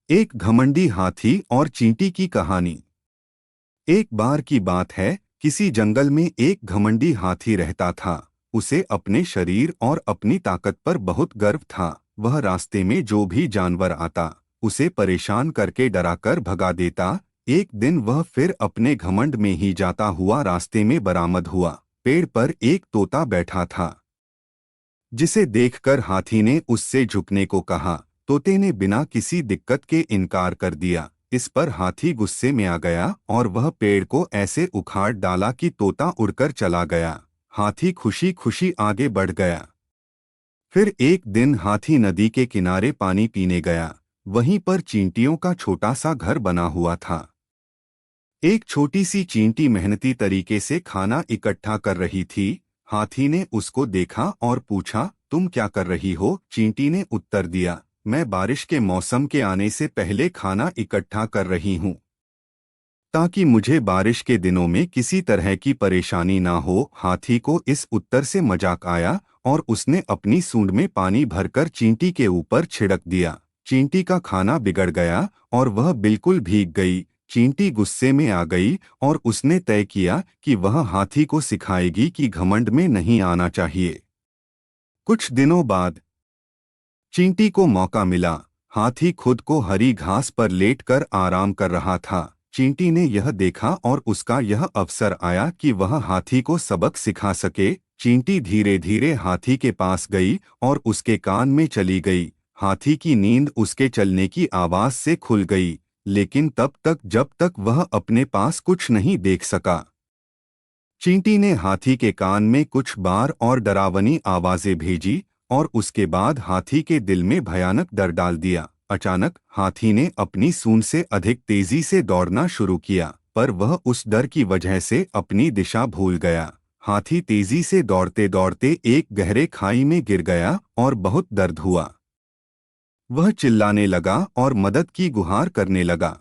एक घमंडी हाथी और चींटी की कहानी। एक बार की बात है, किसी जंगल में एक घमंडी हाथी रहता था। उसे अपने शरीर और अपनी ताकत पर बहुत गर्व था। वह रास्ते में जो भी जानवर आता, उसे परेशान करके डराकर भगा देता। एक दिन वह फिर अपने घमंड में ही जाता हुआ रास्ते में बरामद हुआ। पेड़ पर एक तोता बैठा था, जिसे देखकर हाथी ने उससे झुकने को कहा। तोते ने बिना किसी दिक्कत के इनकार कर दिया। इस पर हाथी गुस्से में आ गया और वह पेड़ को ऐसे उखाड़ डाला कि तोता उड़कर चला गया। हाथी खुशी खुशी आगे बढ़ गया। फिर एक दिन हाथी नदी के किनारे पानी पीने गया। वहीं पर चींटियों का छोटा सा घर बना हुआ था। एक छोटी सी चींटी मेहनती तरीके से खाना इकट्ठा कर रही थी। हाथी ने उसको देखा और पूछा, तुम क्या कर रही हो? चींटी ने उत्तर दिया, मैं बारिश के मौसम के आने से पहले खाना इकट्ठा कर रही हूँ, ताकि मुझे बारिश के दिनों में किसी तरह की परेशानी ना हो। हाथी को इस उत्तर से मजाक आया और उसने अपनी सूंड में पानी भरकर चींटी के ऊपर छिड़क दिया। चींटी का खाना बिगड़ गया और वह बिल्कुल भीग गई। चींटी गुस्से में आ गई और उसने तय किया कि वह हाथी को सिखाएगी कि घमंड में नहीं आना चाहिए। कुछ दिनों बाद चींटी को मौका मिला। हाथी खुद को हरी घास पर लेटकर आराम कर रहा था। चींटी ने यह देखा और उसका यह अवसर आया कि वह हाथी को सबक सिखा सके। चींटी धीरे धीरे हाथी के पास गई और उसके कान में चली गई। हाथी की नींद उसके चलने की आवाज से खुल गई, लेकिन तब तक जब तक वह अपने पास कुछ नहीं देख सका। चींटी ने हाथी के कान में कुछ बार और डरावनी आवाजें भेजी और उसके बाद हाथी के दिल में भयानक डर डाल दिया। अचानक हाथी ने अपनी सूंड से अधिक तेजी से दौड़ना शुरू किया, पर वह उस डर की वजह से अपनी दिशा भूल गया। हाथी तेजी से दौड़ते दौड़ते एक गहरे खाई में गिर गया और बहुत दर्द हुआ। वह चिल्लाने लगा और मदद की गुहार करने लगा।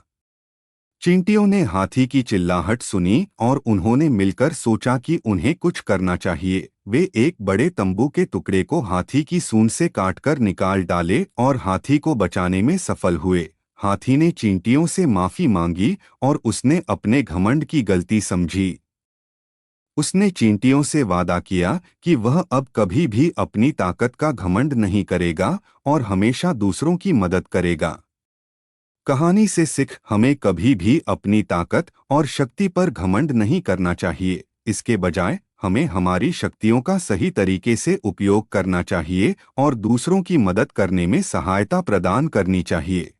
चींटियों ने हाथी की चिल्लाहट सुनी और उन्होंने मिलकर सोचा कि उन्हें कुछ करना चाहिए। वे एक बड़े तंबू के टुकड़े को हाथी की सूंड से काटकर निकाल डाले और हाथी को बचाने में सफल हुए। हाथी ने चींटियों से माफी मांगी और उसने अपने घमंड की गलती समझी। उसने चींटियों से वादा किया कि वह अब कभी भी अपनी ताकत का घमंड नहीं करेगा और हमेशा दूसरों की मदद करेगा। कहानी से सीख, हमें कभी भी अपनी ताकत और शक्ति पर घमंड नहीं करना चाहिए। इसके बजाय हमें हमारी शक्तियों का सही तरीके से उपयोग करना चाहिए और दूसरों की मदद करने में सहायता प्रदान करनी चाहिए।